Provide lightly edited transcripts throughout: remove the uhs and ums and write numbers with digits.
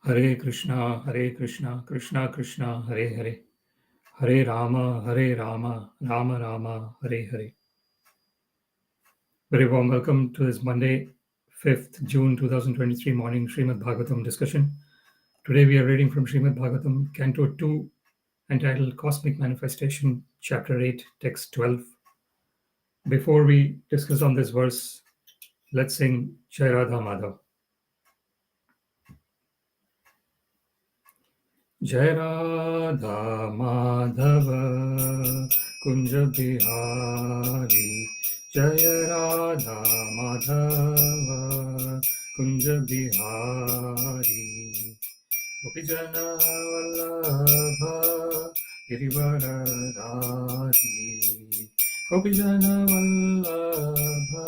Hare Krishna, Krishna Krishna, Hare Hare, Hare Rama, Rama Rama, Hare Hare. Very warm welcome to this Monday, 5th June 2023 morning Śrīmad-Bhāgavatam discussion. Today we are reading from Śrīmad-Bhāgavatam, Canto 2, entitled Cosmic Manifestation, Chapter 8, Text 12. Before we discuss on this verse, let's sing Jai Radha Madhav. Jai Radha Madhava Kunja Bihari, Jai Radha Madhava Kunja Bihari, Gopijana Vallabha Girivaradari, Gopijana Vallabha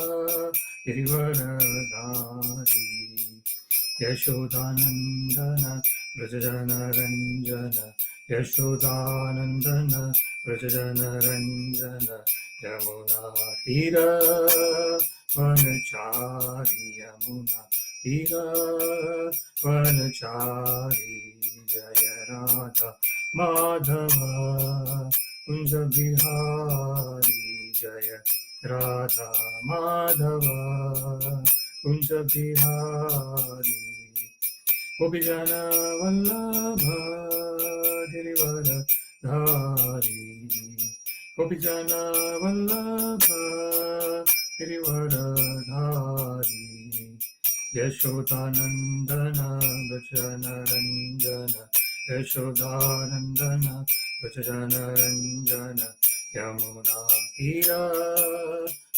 Girivaradari, Yashodanandana Brajajana Ranjana, Yashodanandana Brajajana Ranjana, Yamuna Tira Vanachari, Yamuna Tira Vanachari, Jaya Radha Madhava Kunja Bihari, Jaya Radha Madhava Kunja Bihari, Gopijana Vallabha Girivaradari, Gopijana Vallabha Girivaradari, Yashodanandana Brajana Ranjana, Yashodanandana Brajana Ranjana, Yamuna Tira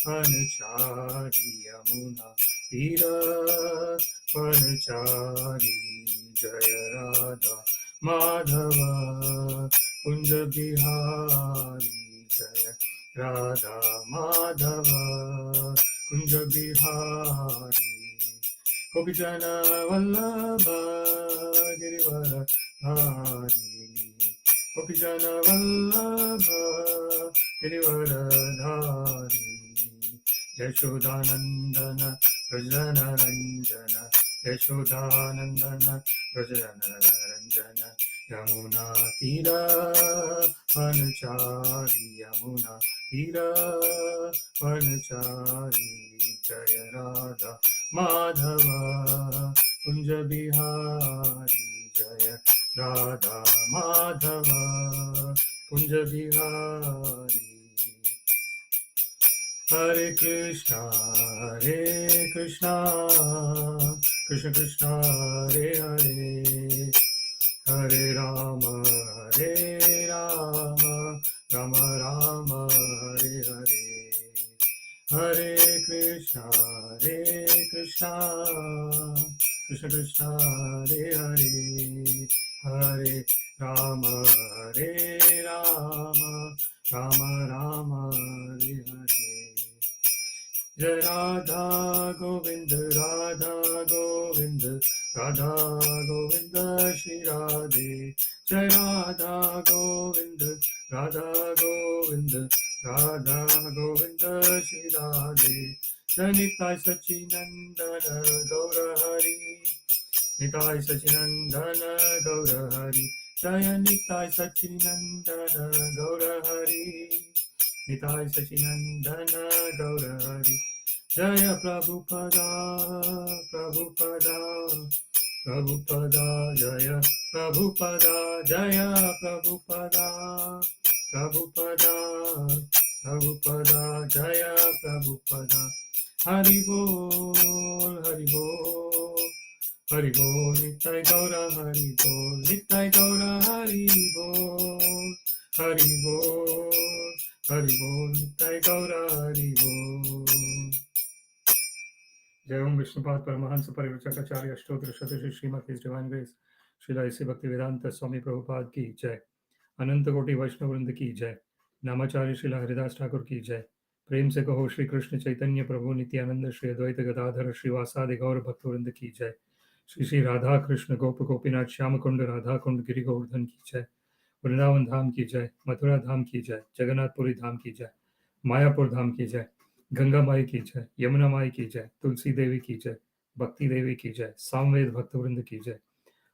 Vanachari, Yamuna Tira Vanachari, Jaya Radha Madhava Kunja Bihari, Jaya Radha Madhava Kunja Bihari, Gopijana Vallabha Girivaradari, Gopijana Vallabha Girivaradari, Yashodanandana Brajana Ranjana, Yashodanandana Brajana Ranjana, Yamuna Tira Vanachari, Yamuna Tira Vanachari, Jaya Radha Madhava Kunja Bihari, Jaya Radha Madhava Kunja Bihari. Hare Krishna, Krishna Krishna, Hare Hare, Hare Rama, Rama Rama, Hare Hare, Hare Krishna, Krishna Krishna, Hare Hare, Hare Rama, Rama Rama, Hare Hare. Jai Radha Govinda, Radha Govinda, Radha Govinda, Shri Radhe. Jai Radha Govinda, Radha Govinda, Radha Govinda, Shri Radhe. Jai Nitai Sachinandana Gaura Hari, Nitai Sachinandana Gaura Hari, Jaya Nitai Sachinandana Gaura Hari, Nitai Sachinandana Gaura Hari, Jaya Prabhupada, Prabhupada, Prabhupada, Jaya Prabhupada, Jaya Prabhupada, Prabhupada, Prabhupada, Jaya Prabhupada. Hari Bol, Hari Bol, Hari Bol, Nitai Gaura Hari Bol, Nitai Gaura Hari Bol, Hari Bol, Hari Bol, Nitai Gaura Hari Bol. Jai Om Vishnupad Paramahansa Parivrajacharya Ashtotra Shatashi Srimad His Divine Grace Srila Isi Bhaktivedanta Swami Prabhupada Ki Jai, Ananta Koti Vaishnavrinda Ki Jai, Namacharya Srila Haridas Thakur Ki Jai. प्रेम से कहो श्री कृष्ण चैतन्य प्रभु नित्यानंद श्री अद्वैत गदाधर श्रीवासादि गौर भक्तवृंद की जय। श्री श्री राधा कृष्ण गोप गोपीनाथ श्याम कुंड राधा कुंड गिरि गोवर्धन की जय। वृंदावन धाम की जय, मथुरा धाम की जय, जगन्नाथपुरी धाम की जय, मायापुर धाम की जय, गंगा माई की जय, यमुना माई की जय, तुलसी देवी की जय, भक्ति देवी की जय, सामवेद भक्तवृंद की जय,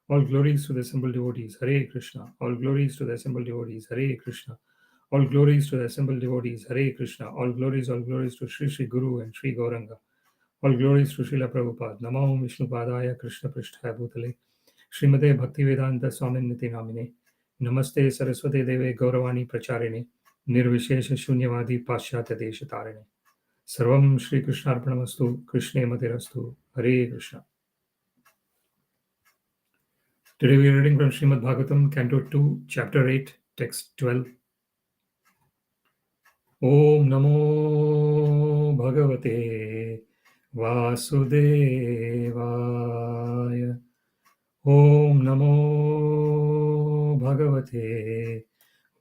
All glories to the assembled devotees. Hare Krishna. All glories to the assembled devotees. Hare Krishna. All glories to the assembled devotees. Hare Krishna. All glories to Sri Sri Guru and Sri Gauranga. All glories to Srila Prabhupada. Namo Vishnu Padaya Krishna Prishtaya Bhutale. Śrīmate Bhaktivedanta Swaminiti Namine. Namaste Saraswate Deve Gauravani Pracharine. Nirvishesha Shunyavadi Paschatya Deshatarine. Sarvam Shri Krishna Arpanamastu. Krishne Matirastu. Hare Krishna. Today we are reading from Śrīmad-Bhāgavatam, Canto 2, Chapter 8, Text 12. Om Namo Bhagavate Vasudevaya. Om Namo Bhagavate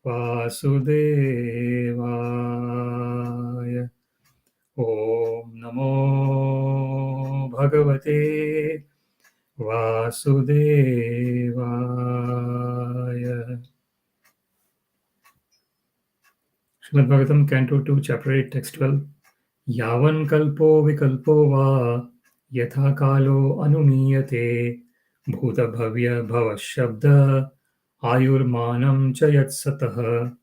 Vasudevaya. Om Namo Bhagavate Vasudevaya. Śrīmad-Bhāgavatam, Canto 2, Chapter 8, Text 12. Yāvān kalpo vikalpo va yathā kālo numīyate bhūta-bhavya-bhavac-chabda āyur-mānaṁ ca sataḥ.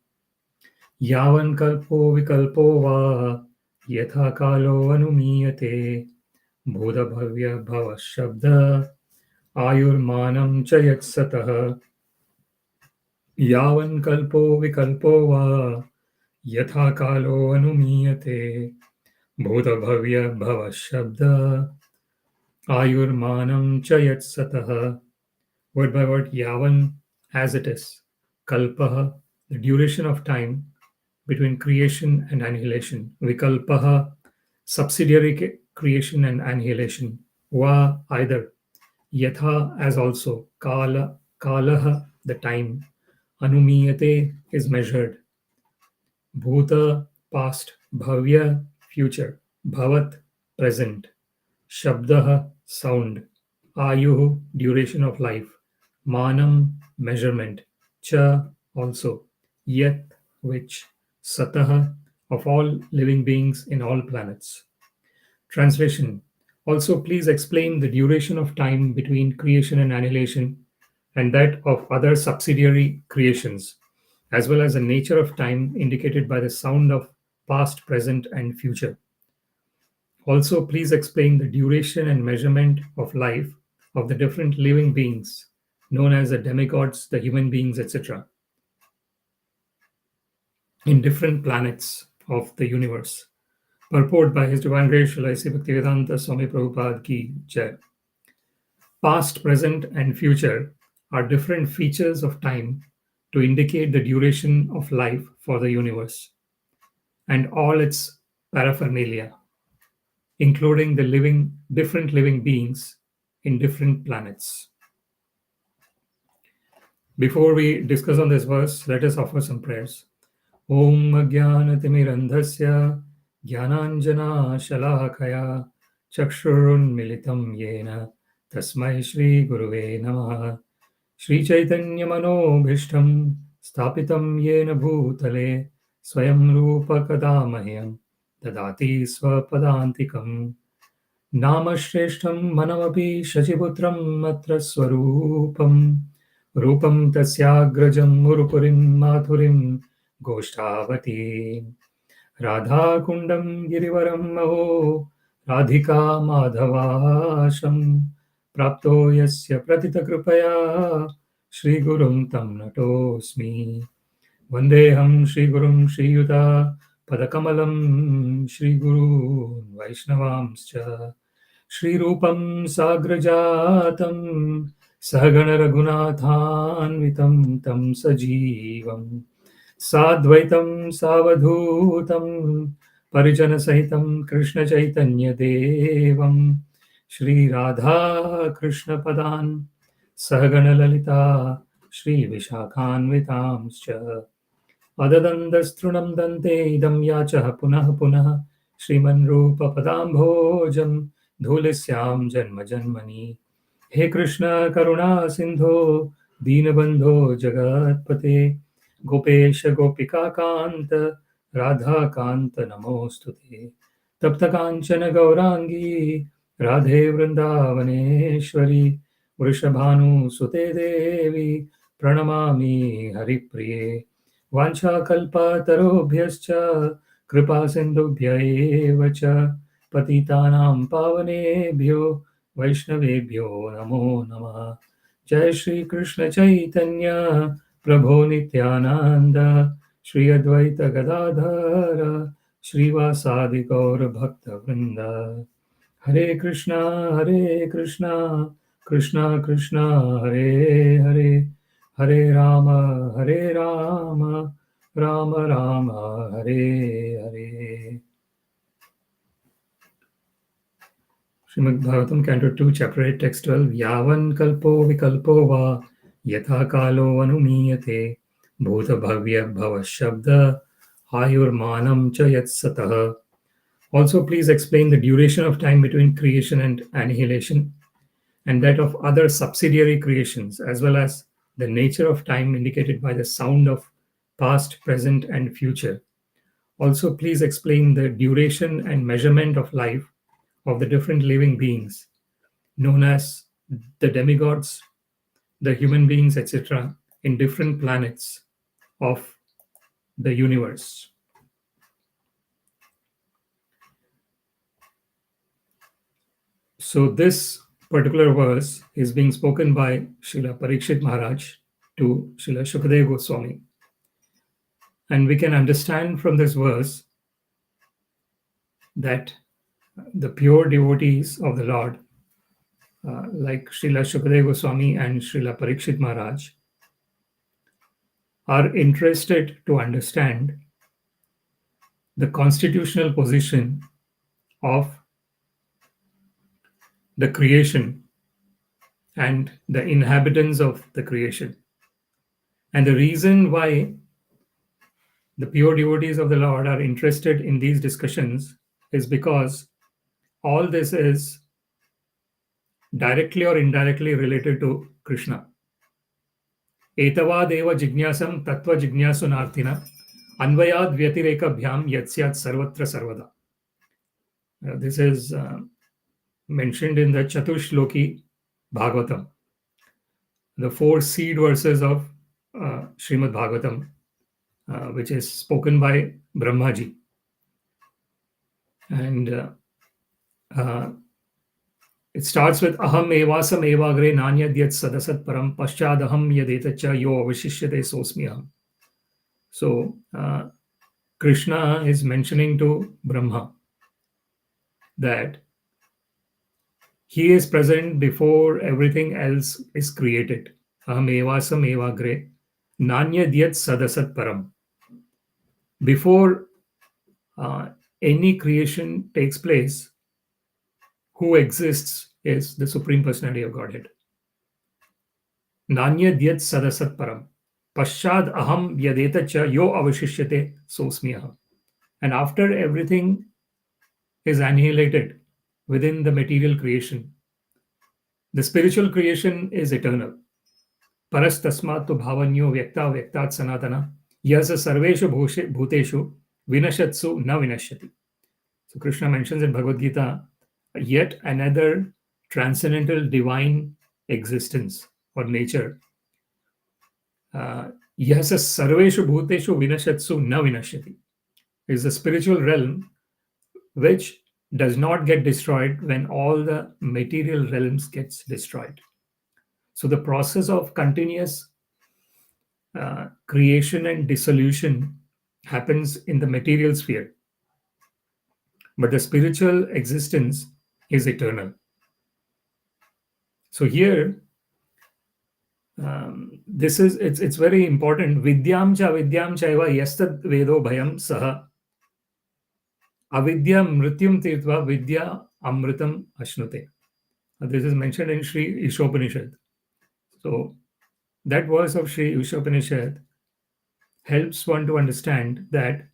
Yāvān kalpo vikalpo va yathā kālo numīyate bhūta-bhavya-bhavac-chabda āyur-mānaṁ ca sataḥ. Yāvān kalpo vikalpo va yathā kālo numīyate bhūta-bhavya-bhavac-chabda āyur-mānaṁ ca sataḥ. Word by word, yāvān, as it is. Kalpaha, the duration of time between creation and annihilation. Vikalpaha, subsidiary creation and annihilation. Va, either. Yathā, as also. Kalaha, the time. Numīyate is measured. Bhuta, past. Bhavya, future. Bhavat, present. Shabdaha, sound. Ayuhu, duration of life. Mānaṁ, measurement. Cha, also. Yath, which. Sataḥ, of all living beings in all planets. Translation. Also, please explain the duration of time between creation and annihilation and that of other subsidiary creations, as well as the nature of time indicated by the sound of past, present, and future. Also, please explain the duration and measurement of life of the different living beings, known as the demigods, the human beings, etc., in different planets of the universe. Purport by His Divine Grace Srila A.C. Bhaktivedanta Swami Prabhupada Ki Jai. Past, present, and future are different features of time to indicate the duration of life for the universe and all its paraphernalia, including the different living beings in different planets. Before we discuss on this verse, let us offer some prayers. Om Ajnanatimirandhasya Jnananjana Shalakaya Chakshurunmilitam Yena Tasmai Shri Guruve Namaha. Shri Chaitanya Manobhishtam Stapitam Yena Bhutale Swayam Rupa Kadamahyam Dadati Swapadantikam. Namashreshtam Manamapi Shachiputram Matra Swarupam Rupam Tasyagrajam Murupurim Mathurim Goshtavati Radha Kundam Girivaram Maho Radhika Madhavasham Prapto Yasya Pratita Kripaya Shri Gurum Tam Natosmi Vandeham Shri Gurum Shri Yuta Padakamalam Shri Guru Vaishnavamscha Shri Rupam Sagrajatam Sahagana Raghunathanvitam Tam Sajivam Sadvaitam Savadhutam Parijana Sahitam Krishna Chaitanya Devam Shri Radha Krishna Padan Sahagana Lalita Shri Vishakhanvitamscha Adadandastrunam Dante Idam Yacha Punah Punah Shriman Rupa Padambhojam Dhulisyam Janma Janmani. He Krishna Karuna Sindho Deenabandho Jagatpate Gopesha Gopika Kanta Radha Kanta Namostute Tapta Kanchana Gaurangi Radhe Vrindavaneshwari वृषभानुसुते देवी प्रणमामि हरिप्रिये वाञ्छाकल्पतरुभ्यश्च कृपा सिन्धुभ्य एव च पतितानां पावनेभ्यो वैष्णवेभ्यो नमो नमः। जय श्री कृष्ण चैतन्य प्रभो नित्यानंद श्री अद्वैत गदाधर श्रीवासादि गौर भक्त वृंद। हरे कृष्णा कृष्णा कृष्णा हरे हरे, हरे Ram Ram Ram Hare Hare. Śrīmad-Bhāgavatam, Canto 2, Chapter 8, Text 12. Yāvān kalpo vikalpo va yathā kālo numīyate bhūta-bhavya-bhavac-chabda āyur-mānaṁ cha sataḥ. Also, please explain the duration of time between creation and annihilation, and that of other subsidiary creations, as well as the nature of time indicated by the sound of past, present, and future. Also, please explain the duration and measurement of life of the different living beings, known as the demigods, the human beings, etc., in different planets of the universe. So this particular verse is being spoken by Srila Parikshit Maharaj to Srila Shukadeva Goswami. And we can understand from this verse that the pure devotees of the Lord, like Srila Shukadeva Goswami and Srila Parikshit Maharaj, are interested to understand the constitutional position of the creation and the inhabitants of the creation. And the reason why the pure devotees of the Lord are interested in these discussions is because all this is directly or indirectly related to Krishna. Etavadeva jignasam tattva jignasunarthina anvayad vyatirekabhyam yatsyat sarvatra sarvada. This is mentioned in the Chatushloki Bhagavatam, the 4 seed verses of Śrīmad-Bhāgavatam, which is spoken by Brahmaji. And it starts with aham evasam evagre nanyadyat sadasat param paschadaham yadetacha yo avashishyate sosmiyaham. So Krishna is mentioning to Brahma that he is present before everything else is created. Aham evasam evagre nanyadyat sadasat param. Before any creation takes place, who exists is the Supreme Personality of Godhead. Nanyadyat sadasat param. Paschad aham yadeta cha yo avashishyate sosmiyaham. And after everything is annihilated within the material creation, the spiritual creation is eternal. Paras tasmatu bhavanyo vyakta vyaktat sanātana yasa sarveshu bhuteshu vinashatsu na vinashyati. So Krishna mentions in Bhagavad Gita yet another transcendental divine existence or nature. Yasa sarveshu bhuteshu vinashatsu na vinashyati is the spiritual realm which does not get destroyed when all the material realms gets destroyed. So the process of continuous creation and dissolution happens in the material sphere, but the spiritual existence is eternal. So here, it's very important. Vidyam cha chaiva yastad vedo bhayam saha avidya mrityum tirtva vidya amritam ashnute. This is mentioned in Sri Ishopanishad. So that verse of Sri Ishopanishad helps one to understand that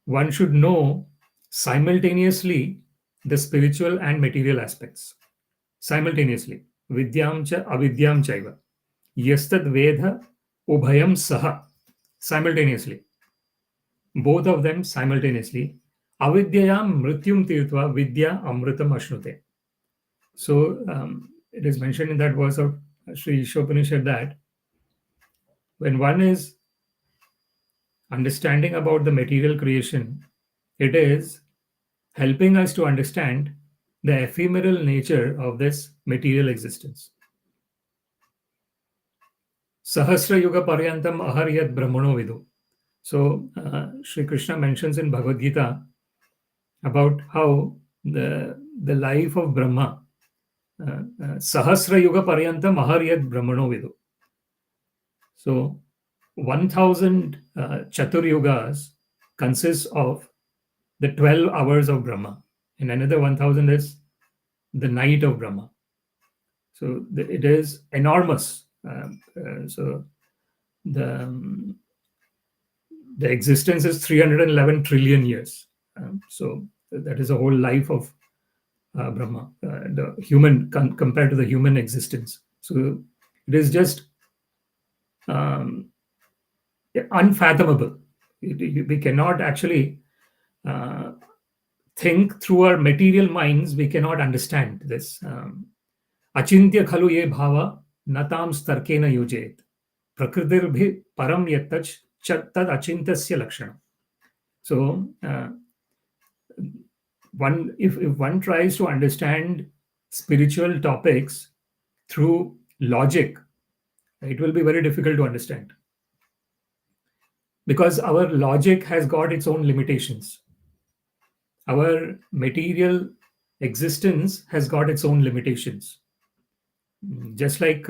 one should know simultaneously the spiritual and material aspects. Simultaneously. Vidyam cha avidyam chaiva. Yastad veda ubhayam saha. Simultaneously. Both of them simultaneously. Avidyayam mrityum tirtva vidya amritam ashnute. So it is mentioned in that verse of Sri Ishopanishad that when one is understanding about the material creation, it is helping us to understand the ephemeral nature of this material existence. Sahasra yuga paryantam aharyat brahmano vidu. So Sri Krishna mentions in Bhagavad Gita about how the life of Brahma, Sahasra yuga paryantam aharyat brahmano vidu. So 1000 Chatur Yugas consists of the 12 hours of Brahma, and another 1000 is the night of Brahma. So it is enormous. So the existence is 311 trillion years. So that is a whole life of Brahma, the human compared to the human existence. So it is just unfathomable. We cannot actually think through our material minds. We cannot understand this. Achintya khalu ye bhava natam starkena yujet prakritir param yattach tad achintasya lakshana. So if one tries to understand spiritual topics through logic, it will be very difficult to understand, because our logic has got its own limitations. Our material existence has got its own limitations. Just like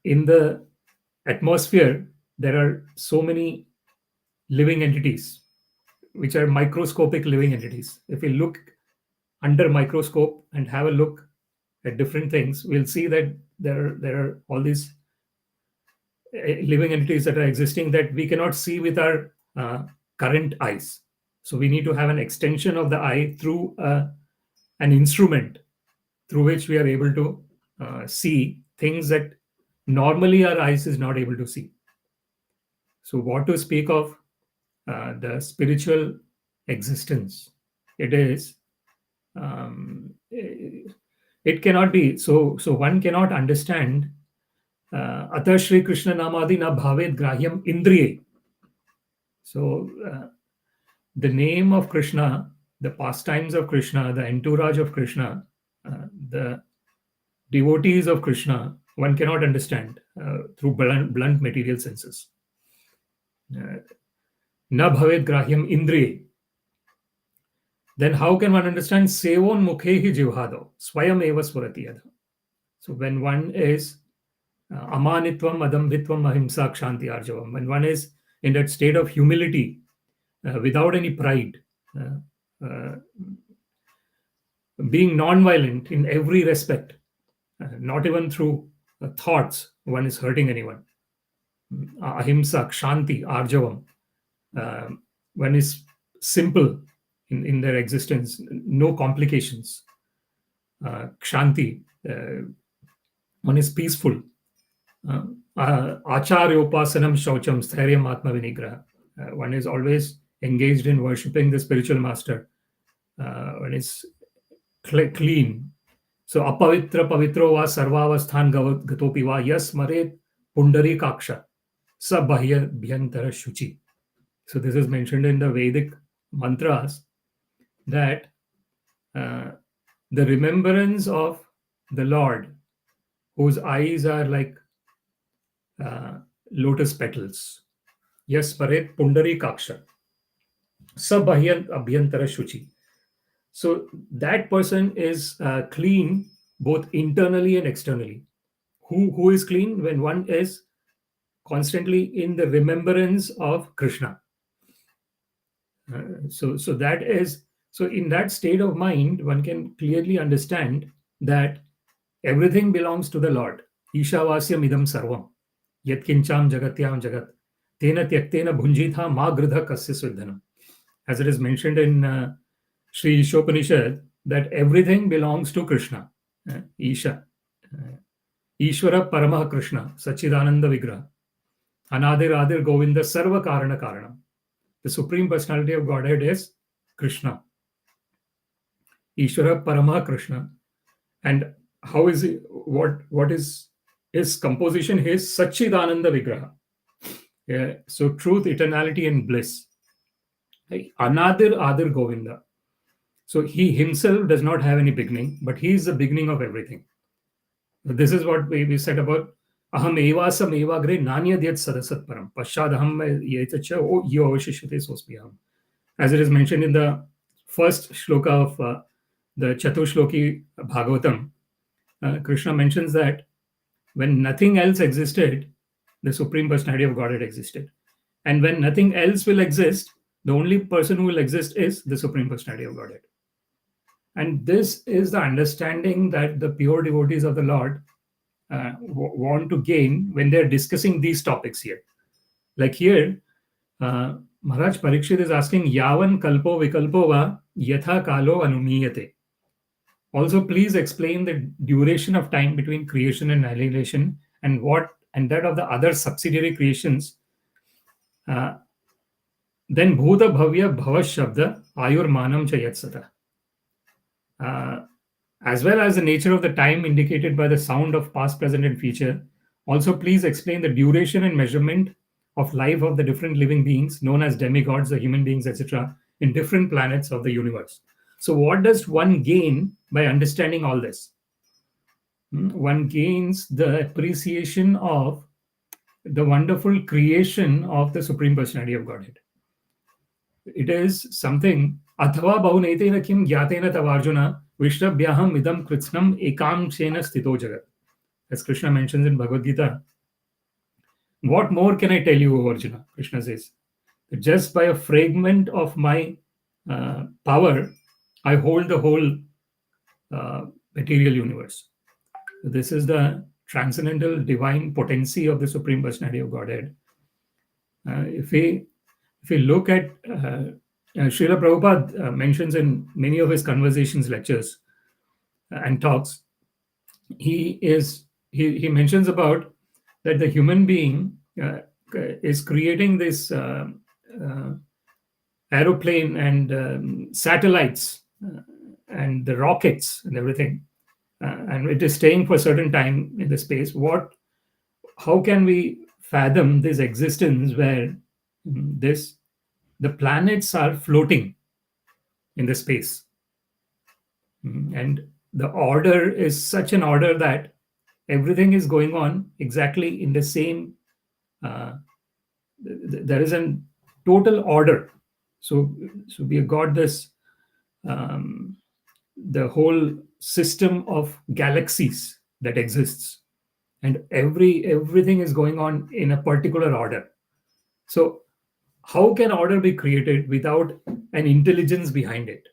in the atmosphere, there are so many living entities, which are microscopic living entities. If we look under microscope and have a look at different things, we'll see that there are all these living entities that are existing that we cannot see with our current eyes. So we need to have an extension of the eye through an instrument through which we are able to see things that normally our eyes is not able to see. So what to speak of the spiritual existence? It is it cannot be so one cannot understand Atha Shri Krishna Namadi na bhavet grahyam indriye. So the name of Krishna, the pastimes of Krishna, the entourage of Krishna, the devotees of Krishna, one cannot understand through blunt material senses. Na bhavet grahyam indriye. Then how can one understand sevon mukhehi jivhado swayam eva swarati yadha? So when one is amanitvam adambhitvam ahimsa kshanti arjavam, when one is in that state of humility without any pride, being non-violent in every respect, not even through thoughts one is hurting anyone, ahimsa kshanti arjavam, one is simple in their existence, no complications, kshanti, one is peaceful, acharyopasanam shaucham stharyam atma vinigraha, one is always engaged in worshipping the spiritual master, one is clean. So apavitra pavitro va sarvavasthan gatopi va yas maret pundari kaksha sabahya bhyantara shuchi. So this is mentioned in the Vedic mantras that the remembrance of the Lord, whose eyes are like lotus petals, yes paret pundari kaksha sabahya abhyantara shuchi. So that person is clean both internally and externally. Who is clean? When one is constantly in the remembrance of Krishna. So that is, so in that state of mind, one can clearly understand that everything belongs to the Lord. Ishavasyam idam sarvam yat kincham jagatyam jagat tena tyaktena bhunjitha ma gridha kasya sudhanam. As it is mentioned in Sri Ishopanishad, that everything belongs to Krishna, Isha. Ishvara Paramaha Krishna, Sachidananda Vigraha, Anadir Adir Govinda Sarva Karana Karanam. The Supreme Personality of Godhead is Krishna. Ishvara Paramaha Krishna. And how is it, what is his composition? His Satchidananda Vigraha. Yeah, so truth, eternality, and bliss. Anadir Adir Govinda. So he himself does not have any beginning, but he is the beginning of everything. This is what we said about aham evasam evagre nanyadyat sadasat param paschadaham yetacha o yo avashishyate sosmiham. As it is mentioned in the first shloka of the Chatushloki Bhagavatam, Krishna mentions that when nothing else existed, the Supreme Personality of Godhead existed. And when nothing else will exist, the only person who will exist is the Supreme Personality of Godhead. And this is the understanding that the pure devotees of the Lord want to gain when they're discussing these topics here. Like here, Maharaj Parikshit is asking, yāvān kalpo vikalpo va yathā kālo numīyate. Also, please explain the duration of time between creation and annihilation, and that of the other subsidiary creations. Then bhūta-bhavya-bhavac-chabda āyur-mānaṁ cha sataḥ. As well as the nature of the time indicated by the sound of past, present, and future. Also, please explain the duration and measurement of life of the different living beings known as demigods, the human beings, etc., in different planets of the universe. So what does one gain by understanding all this? One gains the appreciation of the wonderful creation of the Supreme Personality of Godhead. It is something, athava bahunetena kim gyatena tavarjuna vishrabhyaham idam kritsnam ekamshena sthito jagat. As Krishna mentions in Bhagavad Gita, what more can I tell you, O Arjuna? Krishna says, just by a fragment of my power, I hold the whole material universe. This is the transcendental divine potency of the Supreme Personality of Godhead. If we look at Srila Prabhupada mentions in many of his conversations, lectures, and talks, he mentions about that the human being is creating this aeroplane and satellites and the rockets and everything, and it is staying for a certain time in the space. How can we fathom this existence where the planets are floating in the space, and the order is such an order that everything is going on exactly in the same, there is a total order. So we have got this, the whole system of galaxies that exists, and everything is going on in a particular order. So how can order be created without an intelligence behind it?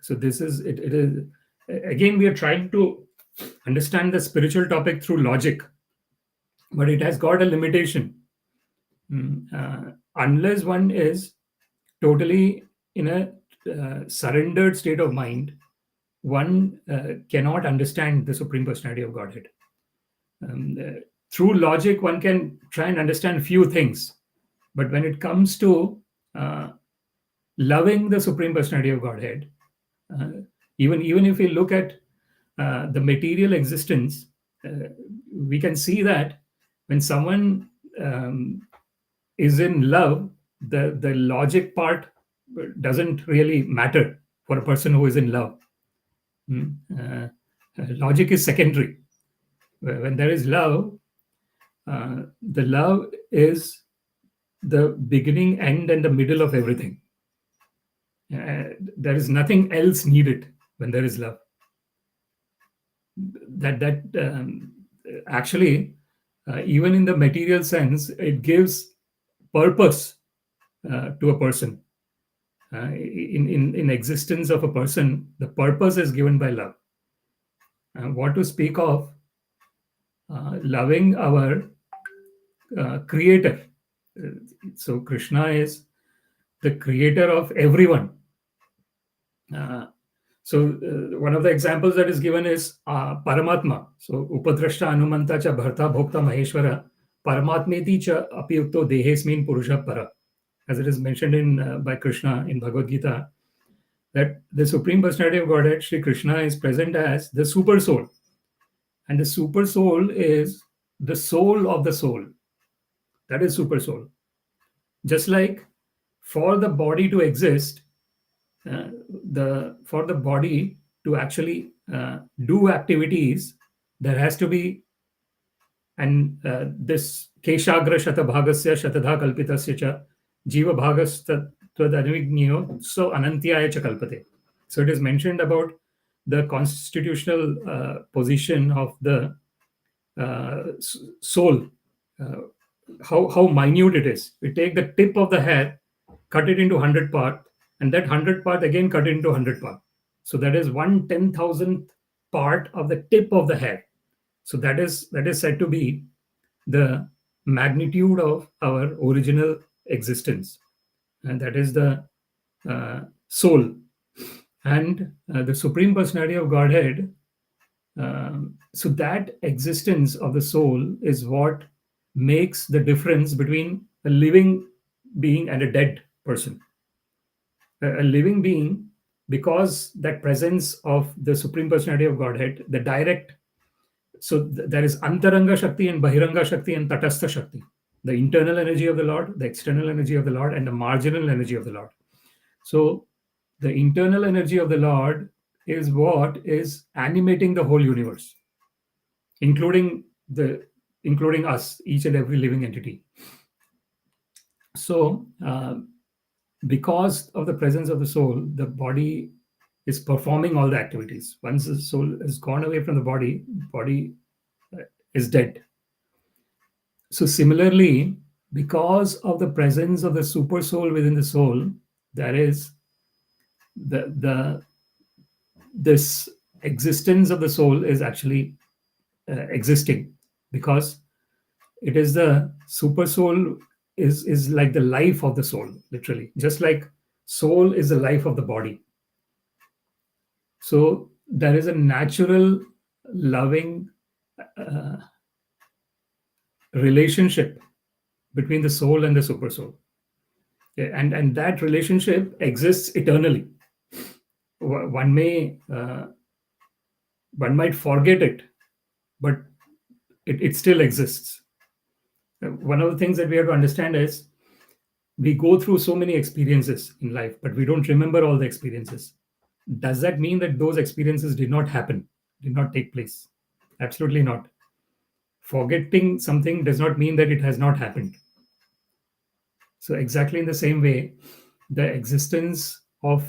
So this is it. It is, again, we are trying to understand the spiritual topic through logic, but it has got a limitation. Unless one is totally in a surrendered state of mind, one cannot understand the Supreme Personality of Godhead. Through logic, one can try and understand few things, but when it comes to loving the Supreme Personality of Godhead, even if we look at the material existence, we can see that when someone is in love, the logic part doesn't really matter for a person who is in love. Logic is secondary. When there is love, the love is the beginning, end, and the middle of everything. There is nothing else needed when there is love. That actually, even in the material sense, it gives purpose to a person. In existence of a person, the purpose is given by love. What to speak of loving our creator. So Krishna is the creator of everyone. So one of the examples that is given is Paramatma. So Upadrashta Anumanta cha Bharta Bhokta Maheshwara Paramatmeti cha apiyukto dehesmin purusha para. As it is mentioned by Krishna in Bhagavad Gita, that the Supreme Personality of Godhead, Sri Krishna, is present as the super soul. And the super soul is the soul of the soul. That is super soul. Just like for the body to exist, for the body to actually do activities, there has to be this keshagra shatabhagasya shatadha kalpitasya cha jiva bhagastvadanignyo so anantyaya cha kalpate. So it is mentioned about the constitutional position of the soul, how minute it is. We take the tip of the hair, cut it into 100 parts, and that 100 part again cut it into 100 parts. So that is 1/10,000th part of the tip of the hair. So that is said to be the magnitude of our original existence, and that is the soul. And the Supreme Personality of Godhead, so that existence of the soul is what makes the difference between a living being and a dead person. A living being, because that presence of the Supreme Personality of Godhead, the direct, so there is Antaranga Shakti and Bahiranga Shakti and Tatastha Shakti, the internal energy of the Lord, the external energy of the Lord, and the marginal energy of the Lord. So the internal energy of the Lord is what is animating the whole universe, including us, each and every living entity. So because of the presence of the soul, the body is performing all the activities. Once the soul has gone away from the body is dead. So similarly, because of the presence of the super soul within the soul, there is this existence of the soul is actually existing, because it is the super soul is like the life of the soul, literally, just like soul is the life of the body. So there is a natural loving relationship between the soul and the super soul. And that relationship exists eternally. One might forget it, but it still exists. One of the things that we have to understand is we go through so many experiences in life, but we don't remember all the experiences. Does that mean that those experiences did not happen, did not take place? Absolutely not. Forgetting something does not mean that it has not happened. So exactly in the same way, the existence of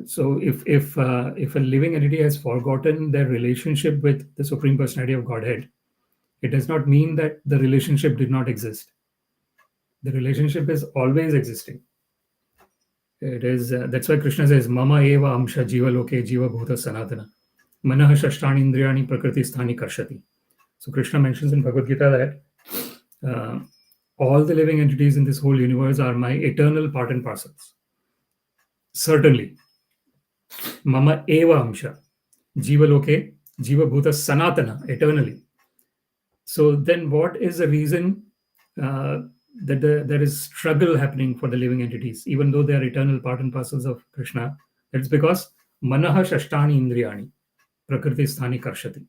so if a living entity has forgotten their relationship with the Supreme Personality of Godhead, it does not mean that the relationship did not exist. The relationship is always existing. It is that's why Krishna says, "Mama eva amsha jiva loke jiva bhuta sanātana, manah shashtani indriyani prakriti sthani karshati." So Krishna mentions in Bhagavad Gita that all the living entities in this whole universe are my eternal part and parcels. Certainly, mama eva amsha, jiva loke jiva bhuta sanātana, eternally. So then what is the reason that there is struggle happening for the living entities, even though they are eternal part and parcels of Krishna? It's because manaha shashtani indriyani prakriti sthani karshati.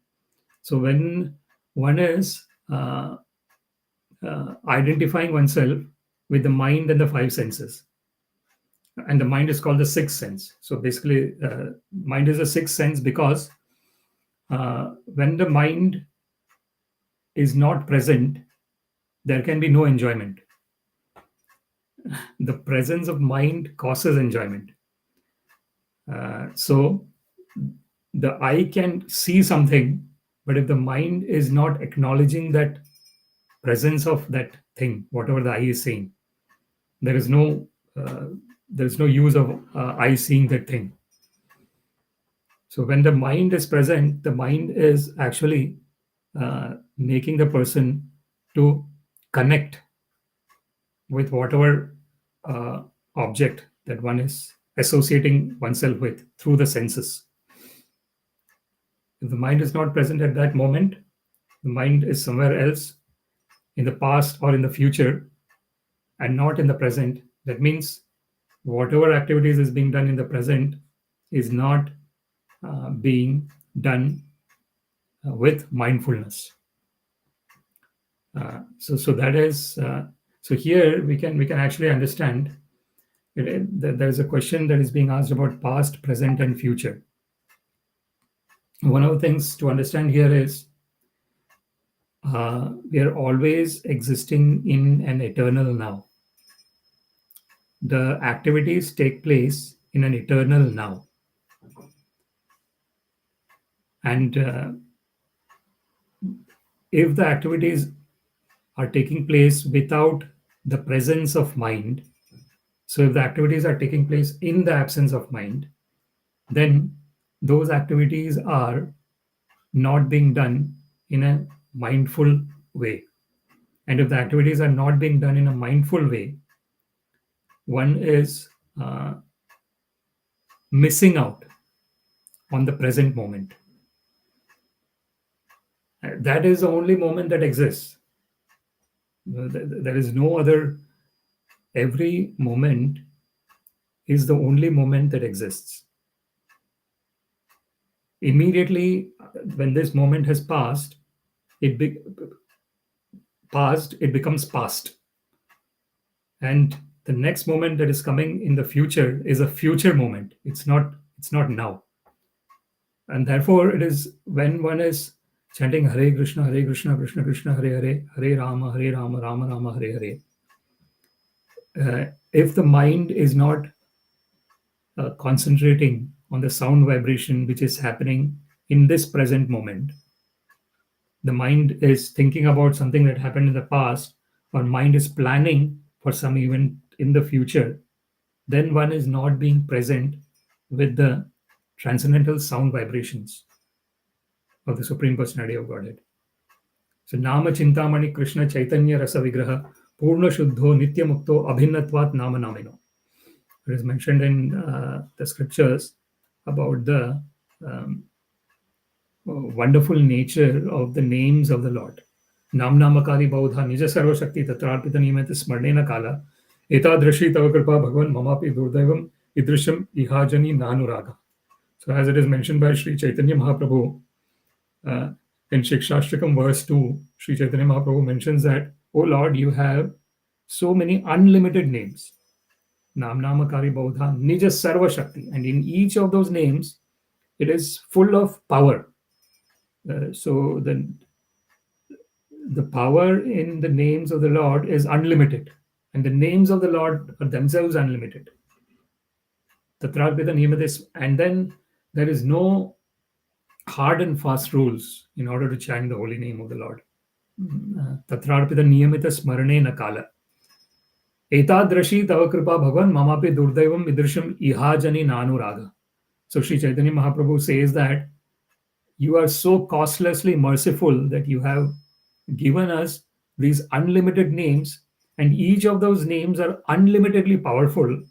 So when one is identifying oneself with the mind and the five senses, and the mind is called the sixth sense. So basically, mind is a sixth sense because when the mind is not present, there can be no enjoyment. The presence of mind causes enjoyment. So the eye can see something, but if the mind is not acknowledging that presence of that thing, whatever the eye is saying, there is no use of eye seeing that thing. So when the mind is present, the mind is actually making the person to connect with whatever object that one is associating oneself with through the senses. If the mind is not present at that moment, the mind is somewhere else in the past or in the future and not in the present. That means whatever activities is being done in the present is not being done with mindfulness. So that is so here we can actually understand that there is a question that is being asked about past, present, and future. One of the things to understand here is we are always existing in an eternal now. The activities take place in an eternal now. And if the activities are taking place without the presence of mind, so if the activities are taking place in the absence of mind, then those activities are not being done in a mindful way. And if the activities are not being done in a mindful way, one is missing out on the present moment. That is the only moment that exists. There is no other. Every moment is the only moment that exists. Immediately, when this moment has passed, it becomes past. And the next moment that is coming in the future is a future moment. It's not now. And therefore, it is when one is chanting Hare Krishna, Krishna Krishna, Hare Hare, Hare Rama, Rama Rama, Hare Hare. If the mind is not concentrating on the sound vibration which is happening in this present moment, the mind is thinking about something that happened in the past, or mind is planning for some event in the future, then one is not being present with the transcendental sound vibrations of the Supreme Personality of Godhead. So, Nama Chintamani Krishna Chaitanya Rasa Vigraha Purna Shuddho Nitya Mukto Abhinnatvat Nama Namino. It is mentioned in the scriptures about the wonderful nature of the names of the Lord. Nam Namakari Baudha Nija Sarva Shakti Tatrarpita Nimete Smarnena Kala Etadrashi Tava Kripa Bhagavan Mamapi Durdevam Idrisham Ihajani Nanuraga. So, as it is mentioned by Sri Chaitanya Mahaprabhu in Shikshashtakam verse 2, Sri Chaitanya Mahaprabhu mentions that, "O Lord, you have so many unlimited names. Nam Namakari Baudha Nija Sarva Shakti." And in each of those names, it is full of power. So the power in the names of the Lord is unlimited. And the names of the Lord are themselves unlimited. Tatrarpita Niyamatis. And then there is no hard and fast rules in order to chant the holy name of the Lord. Tatrarpita Niyamita Smarnena Kala. Etadrashi Tava Kripa Bhagavan Mamapi Durdevam Idrisham Ihajani Nanuraga. So Sri Chaitanya Mahaprabhu says that you are so costlessly merciful that you have given us these unlimited names, and each of those names are unlimitedly powerful,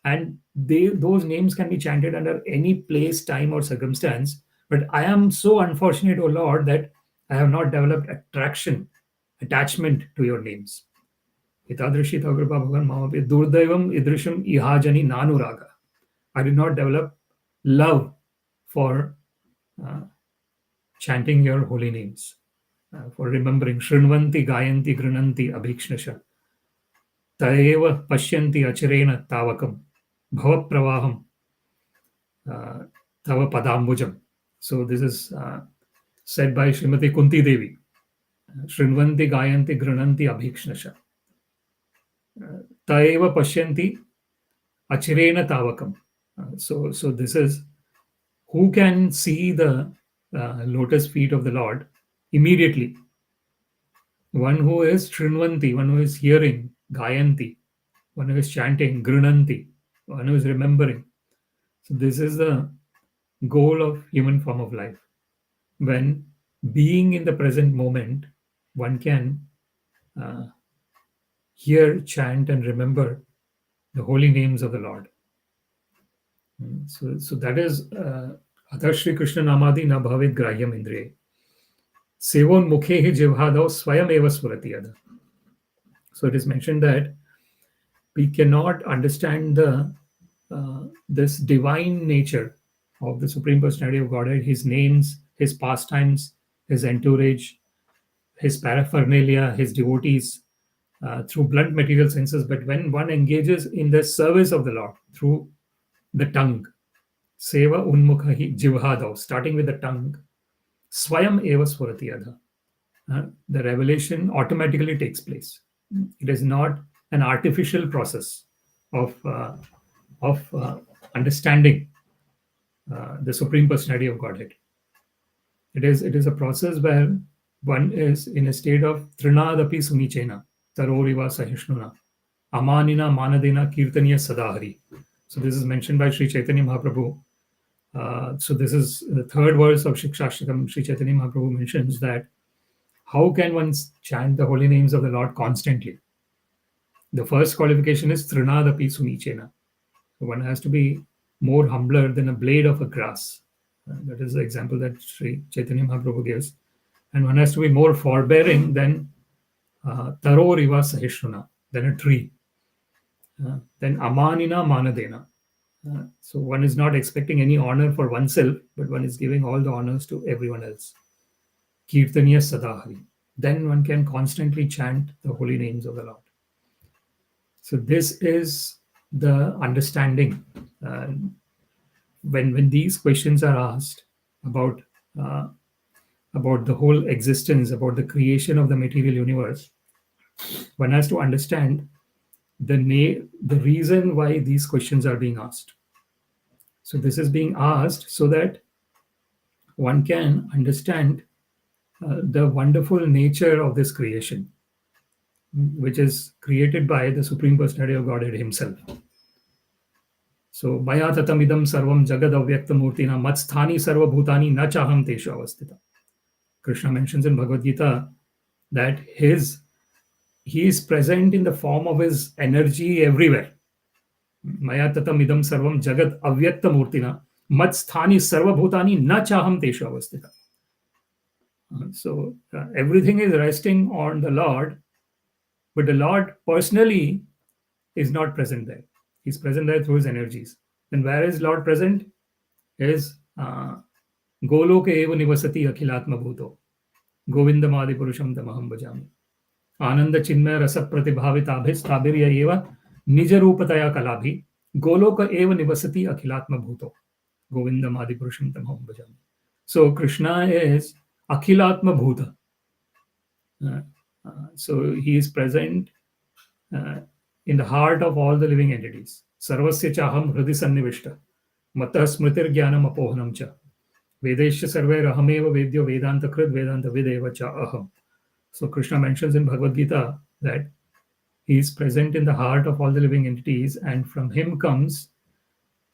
and those names can be chanted under any place, time, or circumstance. But I am so unfortunate, O Lord, that I have not developed attachment to your names. Etadrashi Thakurpa Bhagavan Mamapi Durdevam Idrisham Ihajani Nanuraga. I did not develop love for chanting your holy names, for remembering. Shrinvanti Gayanti Grinanti Abhikshnasha Taeva Pashyanti Acharena Tavakam Bhavapravaham Tava Padambujam. So this is said by Srimati Kunti Devi. Shrinvanti Gayanti Grinanti Abhikshnasha Taeva Pashyanti Acharena Tavakam. So this is who can see the lotus feet of the Lord immediately. One who is Shrinvanti, one who is hearing, Gayanti, one who is chanting, Grinanti, one who is remembering. So this is the goal of human form of life. When being in the present moment, one can hear, chant, and remember the holy names of the Lord. So that is Atha Shri Krishna Namadi na bhavet grahyam indriye. Sevon mukhe hi jivhadav swayam eva surati adha. So it is mentioned that we cannot understand the this divine nature of the Supreme Personality of Godhead, his names, his pastimes, his entourage, his paraphernalia, his devotees, through blunt material senses. But when one engages in the service of the Lord through the tongue, seva unmukhahi jivhadav, starting with the tongue, swayam eva swarati adha, the revelation automatically takes place. It is not an artificial process of understanding the Supreme Personality of Godhead. It is a process where one is in a state of trinadapi sumichena, taroriva sahishnuna, amanina manadena kirtaniya sadahari. So this is mentioned by Sri Chaitanya Mahaprabhu. So this is the third verse of Shikshashtakam. Sri Chaitanya Mahaprabhu mentions that how can one chant the holy names of the Lord constantly? The first qualification is trinadapi sumichena. So one has to be more humbler than a blade of a grass. That is the example that Sri Chaitanya Mahaprabhu gives. And one has to be more forbearing than taroriva sahishnuna, than a tree. Then amanina manadena. So one is not expecting any honor for oneself, but one is giving all the honors to everyone else. Kirtaniya sadahari. Then one can constantly chant the holy names of the Lord. So this is the understanding. When these questions are asked about the whole existence, about the creation of the material universe, one has to understand the reason why these questions are being asked. So this is being asked so that one can understand the wonderful nature of this creation, which is created by the Supreme Personality of Godhead himself. So maya tatamidam sarvam jagad avyakta murtina matsthani sarva bhutani na chaham teshu avastita. Krishna mentions in Bhagavad Gita that he is present in the form of his energy everywhere. Maya tatamidam sarvam jagad avyakta murtina matsthani sarva bhutani na chaham teshu avastita. So everything is resting on the Lord, but the Lord personally is not present there. He's present there through his energies. Then where is Lord present? Is Goloke eva nivasati akhilatma bhuto. Govinda madi purusham tamaham bhajami. Ananda chinmaya rasa pratibhavitabhis tabirya eva nijarupataya kalabhi. Goloka eva nivasati akhilatma bhuto. Govinda madi purusham tamaham bhajami. So Krishna is akhilatma bhuta. So he is present in the heart of all the living entities. Sarvasya chaham hridi sannivishta. Matah smritir jnanam apohanam cha. Vedesya sarve rahameva vedyo vedanta krit vedanta videva cha aham. So Krishna mentions in Bhagavad Gita that he is present in the heart of all the living entities, and from him comes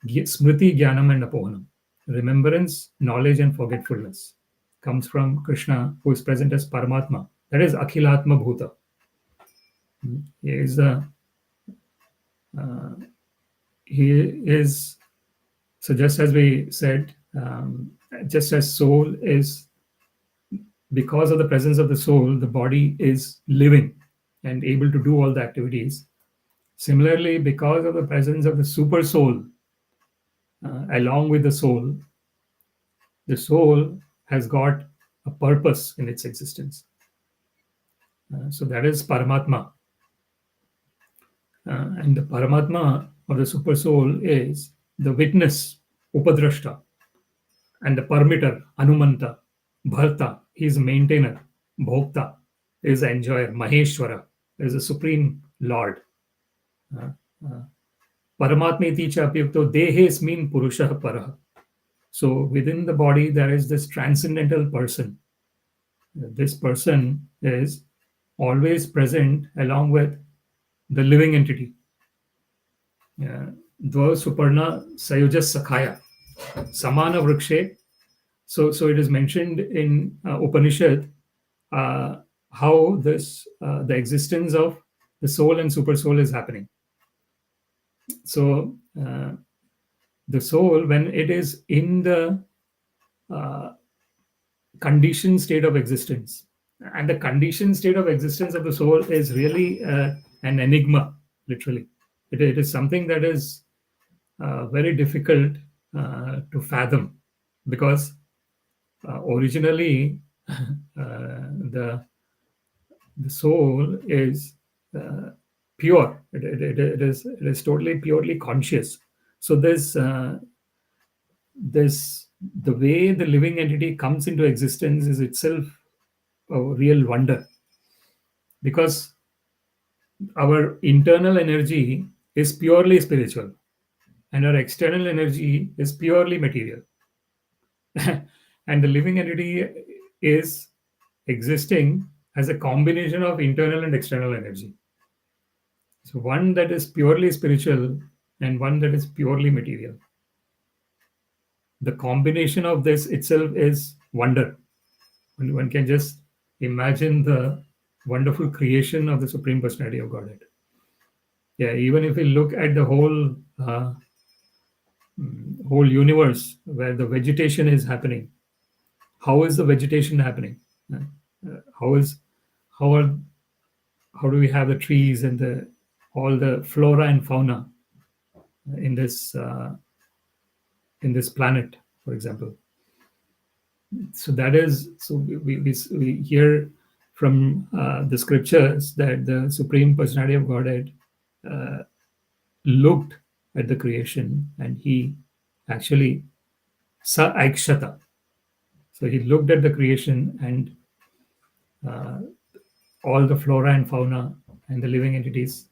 smriti, jnanam and apohanam. Remembrance, knowledge and forgetfulness comes from Krishna, who is present as Paramatma. That is Akhilatma Bhuta. He is, so just as we said, just as soul is, because of the presence of the soul, the body is living and able to do all the activities. Similarly, because of the presence of the super soul, along with the soul has got a purpose in its existence. So that is Paramatma. And the Paramatma or the super soul is the witness, Upadrashta, and the permitter, Anumanta, Bharta, he is a maintainer, Bhokta is the enjoyer, Maheshwara is the supreme Lord. Paramatmeti cha apyukto dehesmin purushah parah. So within the body there is this transcendental person. This person is always present along with the living entity. Dva suparna sayujas sakhaya samana vrikshe. So it is mentioned in Upanishad how this the existence of the soul and super soul is happening. So the soul, when it is in the conditioned state of existence, and the conditioned state of existence of the soul is really an enigma, literally. It is something that is very difficult to fathom, because originally the soul is pure. It is totally purely conscious. So this the way the living entity comes into existence is itself a real wonder, because our internal energy is purely spiritual and our external energy is purely material. And the living entity is existing as a combination of internal and external energy. So one that is purely spiritual and one that is purely material. The combination of this itself is wonder. One can just imagine the wonderful creation of the Supreme Personality of Godhead. Yeah, even if we look at the whole universe where the vegetation is happening, how is the vegetation happening? How do we have the trees and all the flora and fauna in this planet, for example? So we hear from the scriptures that the Supreme Personality of Godhead looked at the creation, and he actually sa-aikshata. So he looked at the creation, and all the flora and fauna and the living entities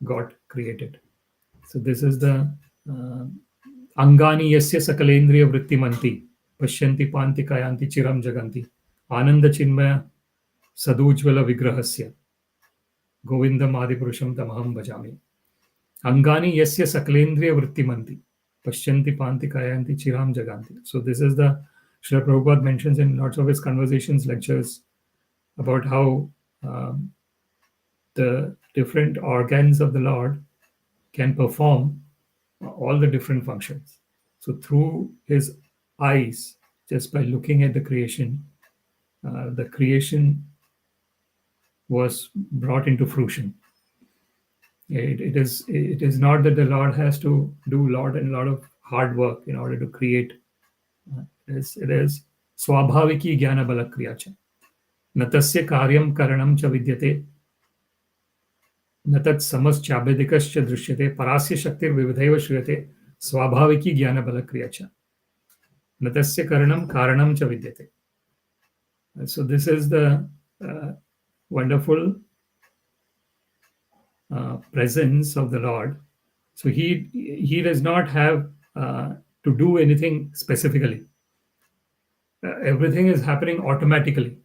got created. So this is the angani yasya sakalendriya vrittimanti pashyanti panti kayanti chiram jaganti ananda chinmaya sadujvala vigrahasya Govinda Madipurusham tamaham bhajami. Angani yasya sakalendriya vrittimanti pashyanti panti kayanti chiram jaganti. So this is the Srila Prabhupada mentions in lots of his conversations, lectures, about how the different organs of the Lord can perform all the different functions. So through his eyes, just by looking at the creation was brought into fruition. It is not that the Lord has to do a lot of hard work in order to create. It is swabhaviki jnana bala kriyacha. Natasya karyam karanam cha vidyate. Natat samas chabedikascha drishyate. Parasya shaktir vividhaiva shriyate. Swabhaviki jnana bala kriyacha. Natasya karanam cha vidyate. So this is the wonderful presence of the Lord. So he does not have to do anything specifically. Everything is happening automatically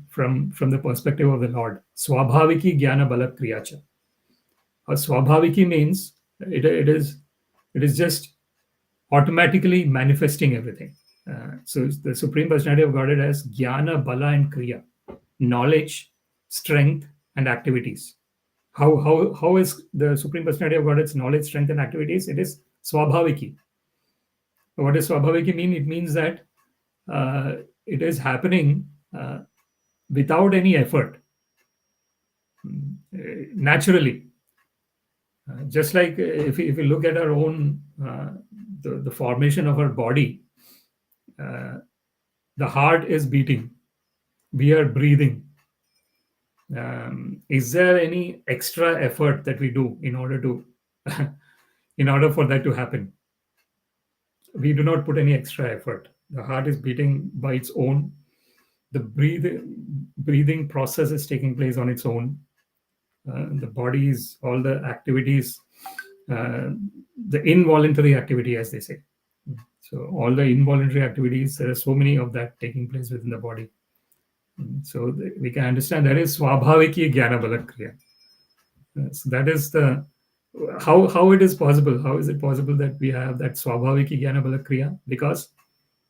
from the perspective of the Lord. Swabhaviki jnana bala kriyacha. Swabhaviki means it is just automatically manifesting everything. So the Supreme Personality of Godhead has jnana, bala, and kriya, knowledge, strength, and activities. How is the Supreme Personality of Godhead's knowledge, strength, and activities? It is swabhaviki. What does swabhaviki mean? It means that it is happening without any effort, naturally. Just like if we look at our own the formation of our body, the heart is beating, we are breathing. Is there any extra effort that we do in order for that to happen? We do not put any extra effort. The heart is beating by its own. The breathing process is taking place on its own. The body's all the activities, the involuntary activity, as they say. So all the involuntary activities, there are so many of that taking place within the body. So we can understand that is swabhaviki jnana bala kriya. So that is the how it is possible. How is it possible that we have that swabhaviki jnana bala kriya? Because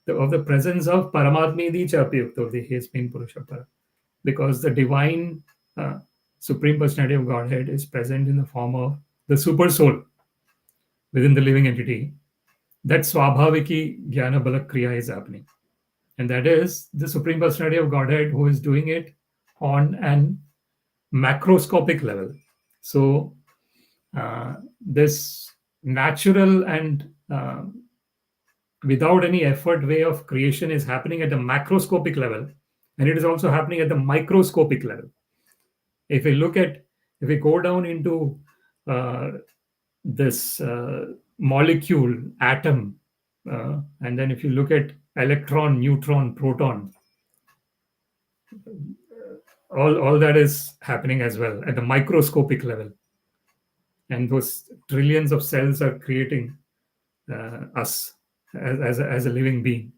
of the presence of paramatmedi cha apyukto dehesmin purusha para. Because the divine Supreme Personality of Godhead is present in the form of the super soul within the living entity. That swabhaviki jnana bala kriya is happening. And that is the Supreme Personality of Godhead who is doing it on an macroscopic level. So this natural and without any effort way of creation is happening at the macroscopic level, and it is also happening at the microscopic level. If we go down into this molecule, atom, and then if you look at electron, neutron, proton, all that is happening as well at the microscopic level. And those trillions of cells are creating us as a living being.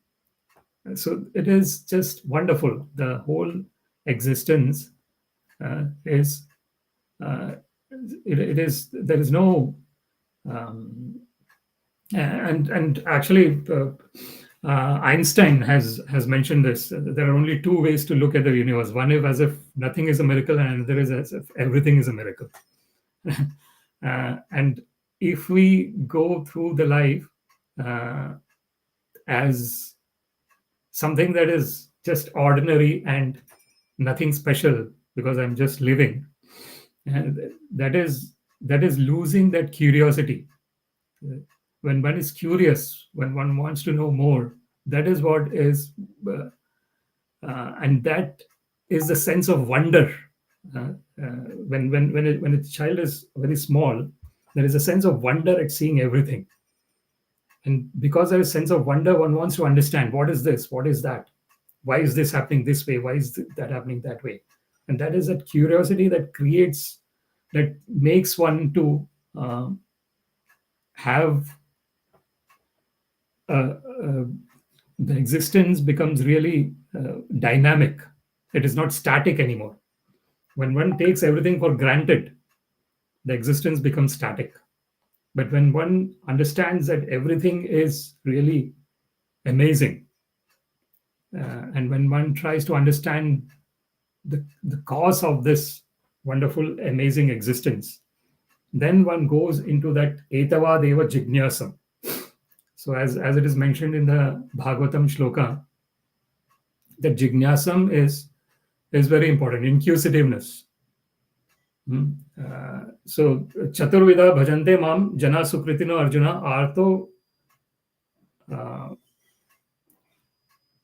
So it is just wonderful. The whole existence is it is, there is no and actually Einstein has mentioned this. There are only two ways to look at the universe. One is as if nothing is a miracle, and another is as if everything is a miracle. And if we go through the life as something that is just ordinary and nothing special, because I'm just living, that is losing that curiosity. When one is curious, when one wants to know more, that is what is, and that is the sense of wonder. When a child is very small, there is a sense of wonder at seeing everything. And because there is a sense of wonder, one wants to understand, what is this? What is that? Why is this happening this way? Why is that happening that way? And that is that curiosity that makes one to have the existence becomes really dynamic. It is not static anymore. When one takes everything for granted, the existence becomes static. But when one understands that everything is really amazing, and when one tries to understand the cause of this wonderful, amazing existence, then one goes into that etava deva jignasam. So as it is mentioned in the Bhagavatam shloka, that jignasam is very important, inquisitiveness. So chaturvida bhajante mam jana sukritino arjuna artho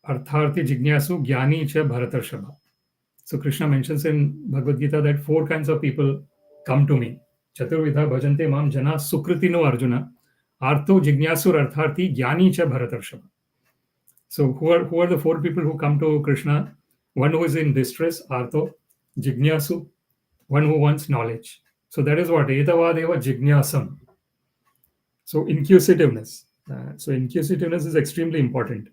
artharthi jignasu jnani cha bharatarshava. So Krishna mentions in Bhagavad Gita that 4 kinds of people come to me. Chaturvidha bhajante mam jana sukritino arjuna artho jignasur artharthi jnani cha bharatarshava. So who are the 4 people who come to Krishna? One who is in distress, artho, jignasu, one who wants knowledge. So that is what etavadeva jignasam. So inquisitiveness. So inquisitiveness is extremely important.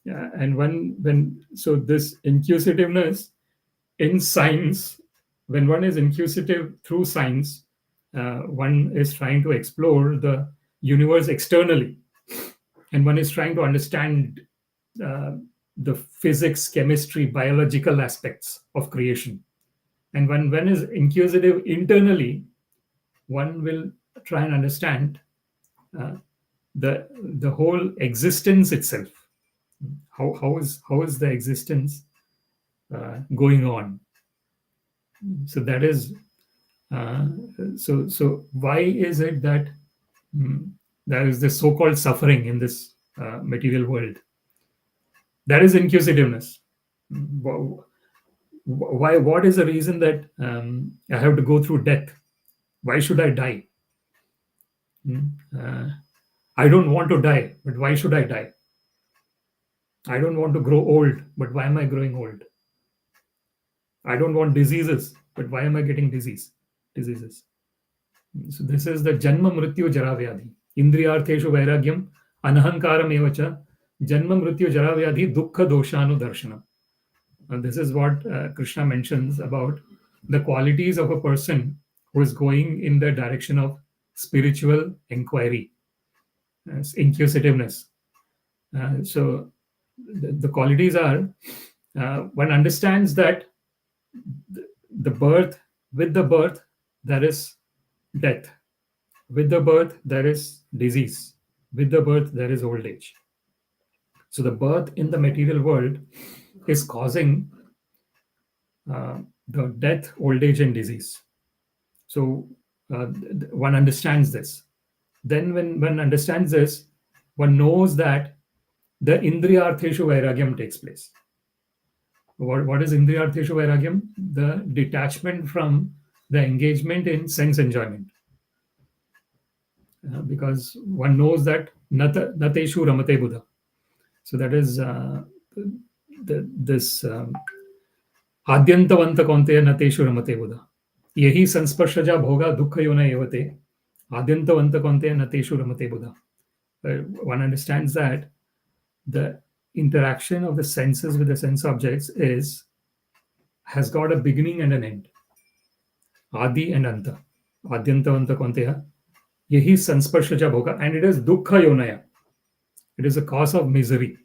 And so this inquisitiveness in science, when one is inquisitive through science, one is trying to explore the universe externally, and one is trying to understand the physics, chemistry, biological aspects of creation. And when one is inquisitive internally, one will try and understand the whole existence itself. How is the existence going on? So that is so why is it that there is this so-called suffering in this material world? That is inquisitiveness. Why? What is the reason that I have to go through death? Why should I die? I don't want to die, but why should I die? I don't want to grow old, but why am I growing old? I don't want diseases, but why am I getting diseases? So this is the janma mrityu jara vyadhi. Indriyartheshu vairagyam anahankaram evacha janma mrityu jara vyadhi dukkha doshanu darshanam. And this is what Krishna mentions about the qualities of a person who is going in the direction of spiritual inquiry, inquisitiveness. So the qualities are, one understands that with the birth there is death, with the birth there is disease, with the birth there is old age. So the birth in the material world is causing the death, old age, and disease. So one understands this. then when one understands this, one knows that the indriyartheshu vairagyam takes place. What is indriyartheshu vairagyam? The detachment from the engagement in sense enjoyment. Because one knows that nateshu ramate buddha. So that is this आद्यंतवंत कौन्तेय नतेषु रमते बुधा यही संस्पर्शजा भोगा दुःख योन एवते आद्यंतवंत कौन्तेय नतेषु रमते बुधा. One understands that the interaction of the senses with the sense objects has got a beginning and an end. Adi and Anta. Adyantavanta Kwanteya. Yehi sansparshaja bhoga. And it is dukkha yonaya. It is a cause of misery.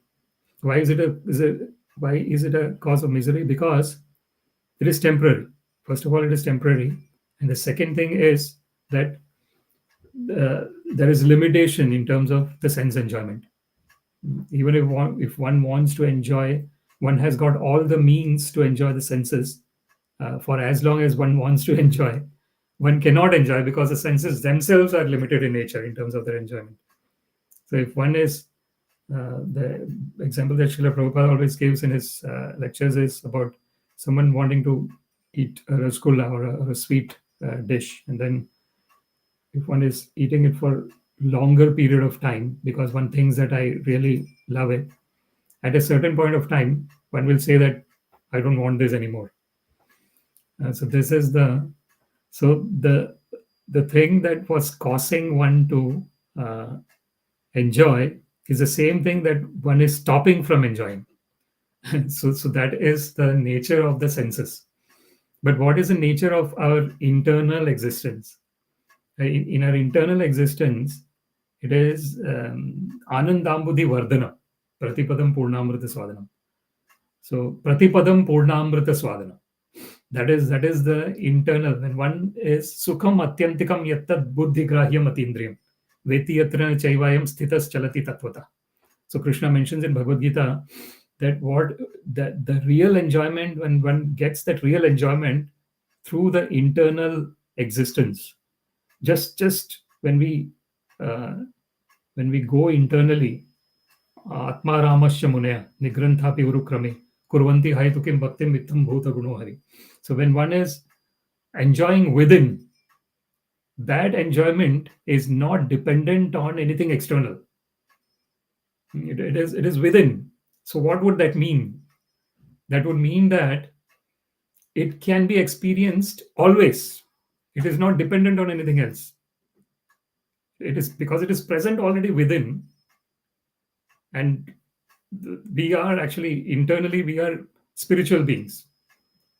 Why is it a cause of misery? Because it is temporary. First of all, it is temporary. And the second thing is that there is limitation in terms of the sense enjoyment. Even if one wants to enjoy, one has got all the means to enjoy the senses for as long as one wants to enjoy. One cannot enjoy because the senses themselves are limited in nature in terms of their enjoyment. So if one is, the example that Srila Prabhupada always gives in his lectures is about someone wanting to eat a rasgulla or a sweet dish, and then if one is eating it for longer period of time because one thinks that I really love it, at a certain point of time one will say that I don't want this anymore. So this is the thing that was causing one to enjoy is the same thing that one is stopping from enjoying. So that is the nature of the senses. But what is the nature of our internal existence? In our internal existence, it is anandambudhi vardhana, pratipadam purnamrita swadanam. So pratipadam purnamrita swadana. That is the internal. When one is sukham atyantikam yattad buddhi grahyam atindriyam veti yatra chaivayam sthitas chalati tatvata. So Krishna mentions in Bhagavad Gita that the real enjoyment, when one gets that real enjoyment through the internal existence, just when we go internally, atma ramasya munaya nigranthapi urukrame kurvanti haitukim bhaktim vittam bhuta gunohari. So when one is enjoying within, that enjoyment is not dependent on anything external. It is within. So what would that mean? That would mean that it can be experienced always. It is not dependent on anything else. It is because it is present already within, and we are actually internally we are spiritual beings.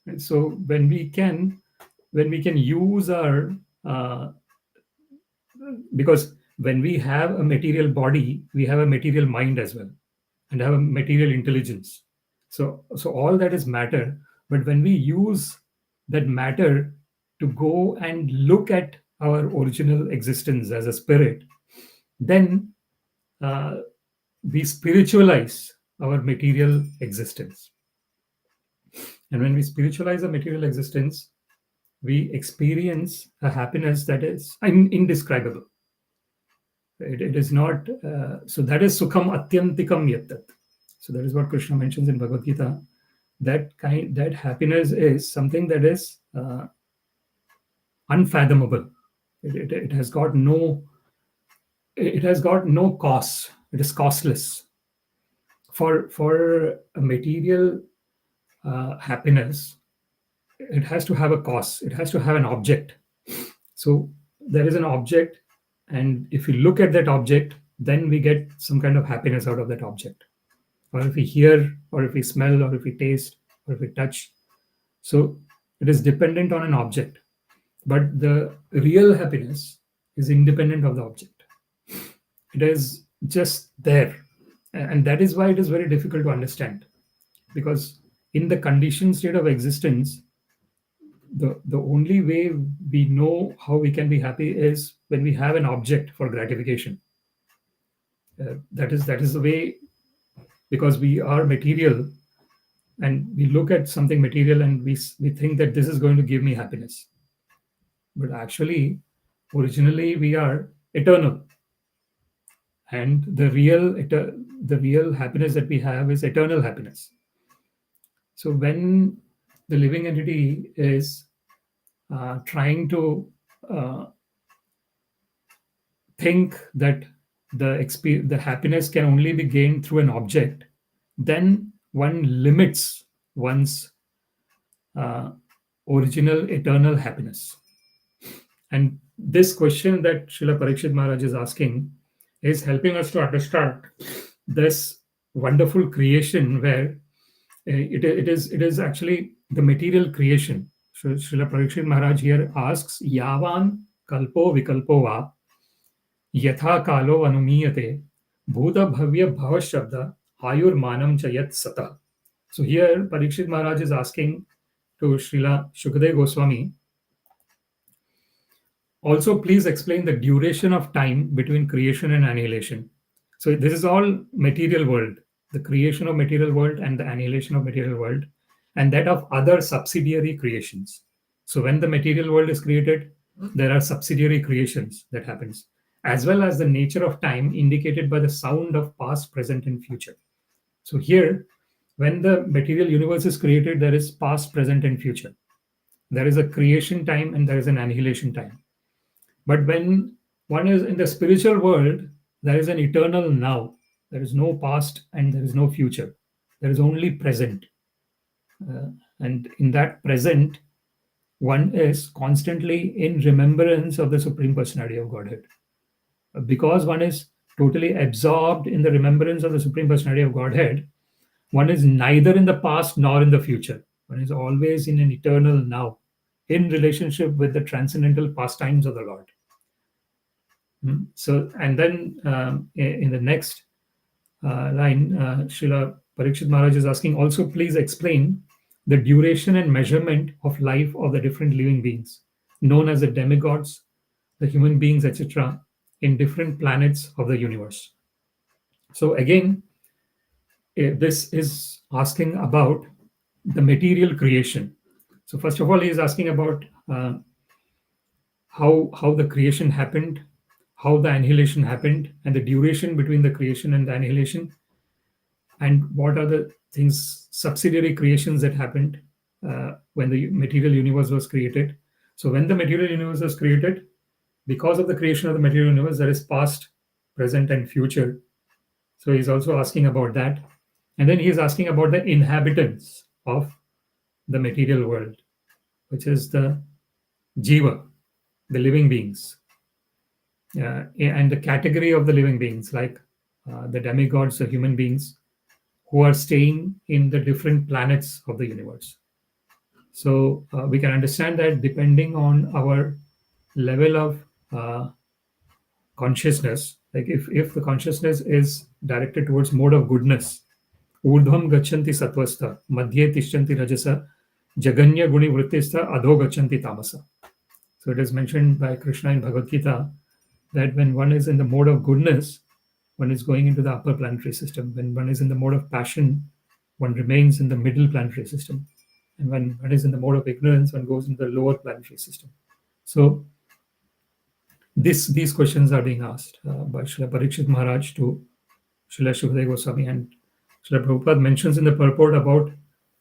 And so when we can use our because when we have a material body, we have a material mind as well, and have a material intelligence. So all that is matter. But when we use that matter to go and look at our original existence as a spirit, then we spiritualize our material existence. And when we spiritualize our material existence, we experience a happiness that is indescribable. It is not, so that is sukham atyantikam yattat. So that is what Krishna mentions in Bhagavad Gita. That happiness is something that is unfathomable. It has got no cost. It is costless. For a material happiness, it has to have a cost. It has to have an object. So there is an object, and if we look at that object, then we get some kind of happiness out of that object. Or if we hear, or if we smell, or if we taste, or if we touch. So it is dependent on an object. But the real happiness is independent of the object. It is just there. And that is why it is very difficult to understand. Because in the conditioned state of existence, the only way we know how we can be happy is when we have an object for gratification. That is the way, because we are material, and we look at something material and we think that this is going to give me happiness. But actually, originally we are eternal. And the real happiness that we have is eternal happiness. So when the living entity is trying to think that the happiness can only be gained through an object, then one limits one's original eternal happiness. And this question that Srila Parikshit Maharaj is asking is helping us to understand this wonderful creation where it is actually the material creation. So Srila Parikshit Maharaj here asks, yāvān kalpo vikalpo va yathā kālo numīyate bhūta-bhavya-bhavac-chabda āyur-mānaṁ cha sataḥ. So here Parikshit Maharaj is asking to Srila Shukadeva Goswami, also please explain the duration of time between creation and annihilation. So this is all material world, the creation of material world and the annihilation of material world, and that of other subsidiary creations. So when the material world is created, there are subsidiary creations that happens, as well as the nature of time indicated by the sound of past, present, and future. So here, when the material universe is created, there is past, present, and future. There is a creation time and there is an annihilation time. But when one is in the spiritual world, there is an eternal now. There is no past and there is no future. There is only present. And in that present, one is constantly in remembrance of the Supreme Personality of Godhead. Because one is totally absorbed in the remembrance of the Supreme Personality of Godhead, one is neither in the past nor in the future. One is always in an eternal now, in relationship with the transcendental pastimes of the Lord. So, and then in the next line, Srila Parikshit Maharaj is asking, also please explain the duration and measurement of life of the different living beings, known as the demigods, the human beings, etc., in different planets of the universe. So again, this is asking about the material creation. So first of all, he is asking about how the creation happened, how the annihilation happened, and the duration between the creation and the annihilation, and what are the things, subsidiary creations that happened when the material universe was created. So when the material universe was created, because of the creation of the material universe, there is past, present, and future. So he's also asking about that. And then he's asking about the inhabitants of the material world, which is the jiva, the living beings, and the category of the living beings, like the demigods, the human beings, who are staying in the different planets of the universe. So we can understand that depending on our level of consciousness, like if the consciousness is directed towards mode of goodness, urdhvam gachanti sattvastha, madhye tishchanti rajasa, jaganya guni vrittistha, adho gachanti tamasa. So it is mentioned by Krishna in Bhagavad Gita that when one is in the mode of goodness, one is going into the upper planetary system. When one is in the mode of passion, one remains in the middle planetary system. And when one is in the mode of ignorance, one goes into the lower planetary system. So these questions are being asked by Srila Parikshit Maharaj to Srila Shukadeva Goswami. And Srila Prabhupada mentions in the purport about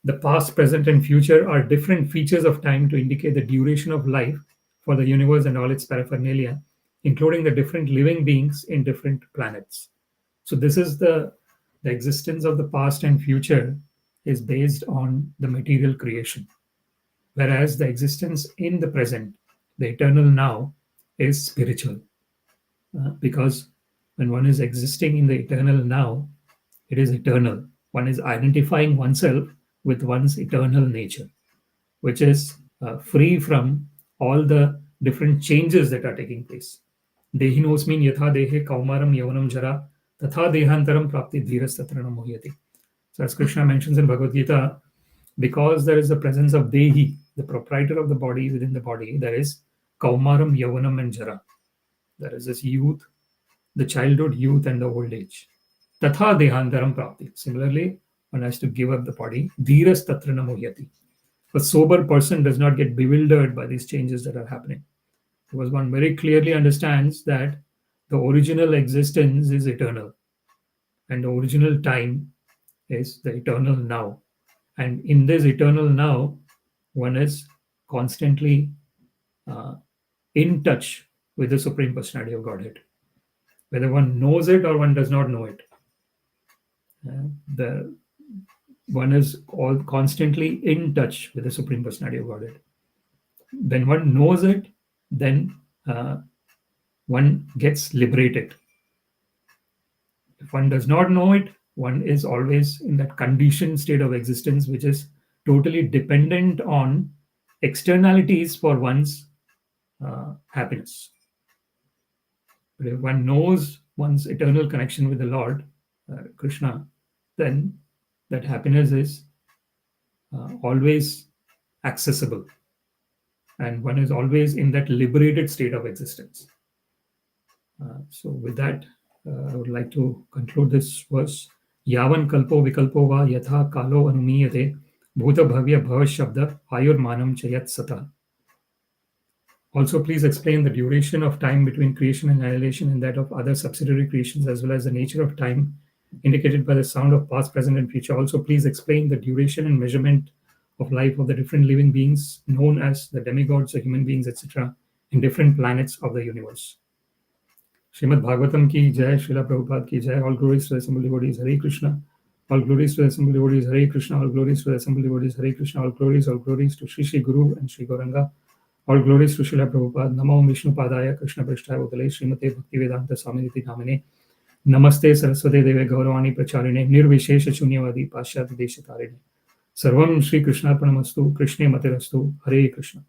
the past, present, and future are different features of time to indicate the duration of life for the universe and all its paraphernalia, including the different living beings in different planets. So this is the existence of the past and future is based on the material creation, whereas the existence in the present, the eternal now, is spiritual. Because when one is existing in the eternal now, it is eternal. One is identifying oneself with one's eternal nature, which is free from all the different changes that are taking place. Dehinosmin yathā dehe kaumaram yavanam jara tatha dehantaram prapti dhiras tatra numīyate. So as Krishna mentions in Bhagavad Gita, because there is the presence of Dehi, the proprietor of the body within the body, there is kaumaram, yavanam, and jara. There is this youth, the childhood, youth, and the old age. Tatha dehantaram prapti. Similarly, one has to give up the body. Dhiras tatra numīyate. A sober person does not get bewildered by these changes that are happening, because one very clearly understands that the original existence is eternal, and the original time is the eternal now. And in this eternal now, one is constantly in touch with the Supreme Personality of Godhead, whether one knows it or one does not know it. The one is all constantly in touch with the Supreme Personality of Godhead. When one knows it, then one gets liberated. If one does not know it, one is always in that conditioned state of existence, which is totally dependent on externalities for one's happiness. But if one knows one's eternal connection with the Lord, Krishna, then that happiness is always accessible. And one is always in that liberated state of existence. So with that, I would like to conclude this verse. Yāvān kalpo vikalpo va yathā kālo numīyate bhūta-bhavya-bhavac-chabda āyur-mānaṁ cha yathā. Also, please explain the duration of time between creation and annihilation and that of other subsidiary creations, as well as the nature of time indicated by the sound of past, present, and future. Also, please explain the duration and measurement of life of the different living beings known as the demigods or human beings, etc., in different planets of the universe. Śrīmad-Bhāgavatam ki jai, Srila Prabhupada ki jai. All glories to the assembled devotees, Hare Krishna. All glories to the assembled devotees, Hare Krishna. All glories to the assembled devotees, Hare Krishna. All glories to Shri Guru and Shri Gauranga. All glories to Srila Prabhupada. Namo Vishnu Padaya Krishna Prasthaya Bhutale Śrīmate Bhaktivedanta Swamiti Namine. Namaste Saraswate Deve Gauravani Pracharine Nirvishesha Shunyavadi Paschat Deshatarine. Sarvam Shri Krishna Pranamastu Krishne Matirastu. Hare Krishna.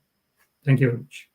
Thank you very much.